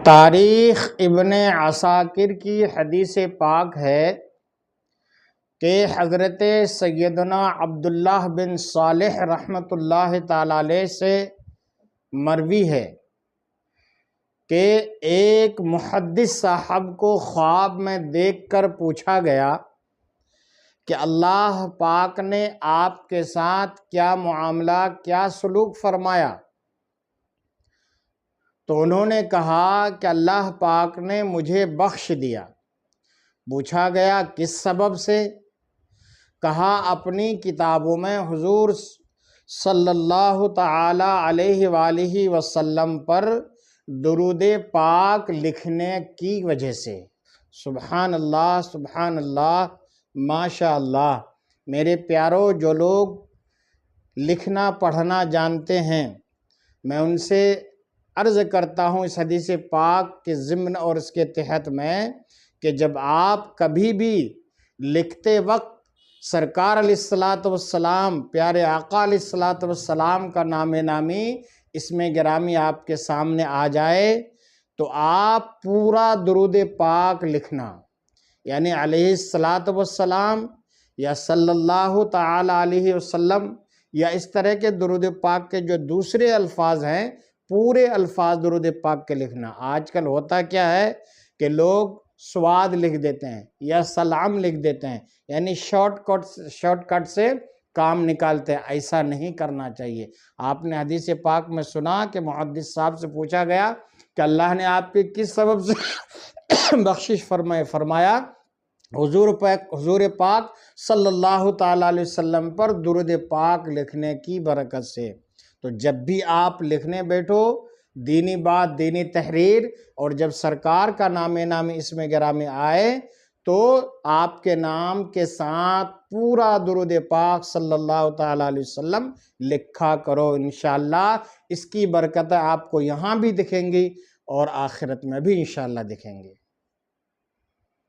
تاریخ ابن عساکر کی حدیث پاک ہے کہ حضرت سیدنا عبداللہ بن صالح رحمۃ اللہ تعالی علیہ سے مروی ہے کہ ایک محدث صاحب کو خواب میں دیکھ کر پوچھا گیا کہ اللہ پاک نے آپ کے ساتھ کیا معاملہ، کیا سلوک فرمایا؟ تو انہوں نے کہا کہ اللہ پاک نے مجھے بخش دیا۔ پوچھا گیا کس سبب سے؟ کہا اپنی کتابوں میں حضور صلی اللہ تعالی علیہ وآلہ وسلم پر درود پاک لکھنے کی وجہ سے۔ سبحان اللہ، سبحان اللہ، ماشاء اللہ۔ میرے پیارو، جو لوگ لکھنا پڑھنا جانتے ہیں، میں ان سے عرض کرتا ہوں اس حدیث پاک کے ضمن اور اس کے تحت میں کہ جب آپ کبھی بھی لکھتے وقت سرکار علیہ الصلوۃ والسلام، پیارے آقا علیہ الصلوۃ والسلام کا نام نامی اسم گرامی آپ کے سامنے آ جائے تو آپ پورا درود پاک لکھنا، یعنی علیہ الصلوۃ والسلام یا صلی اللہ تعالی علیہ وسلم یا اس طرح کے درود پاک کے جو دوسرے الفاظ ہیں، پورے الفاظ درود پاک کے لکھنا۔ آج کل ہوتا کیا ہے کہ لوگ سواد لکھ دیتے ہیں یا سلام لکھ دیتے ہیں، یعنی شارٹ کٹ سے کام نکالتے ہیں۔ ایسا نہیں کرنا چاہیے۔ آپ نے حدیث پاک میں سنا کہ محدث صاحب سے پوچھا گیا کہ اللہ نے آپ کے کس سبب سے بخشش فرمایا؟ حضور پاک صلی اللہ تعالی علیہ وسلم پر درود پاک لکھنے کی برکت سے۔ تو جب بھی آپ لکھنے بیٹھو دینی بات، دینی تحریر، اور جب سرکار کا نام نامی اسم گرامی آئے تو آپ کے نام کے ساتھ پورا درود پاک صلی اللہ تعالی علیہ وسلم لکھا کرو۔ انشاءاللہ اس کی برکتیں آپ کو یہاں بھی دکھیں گی اور آخرت میں بھی انشاءاللہ دکھیں گی۔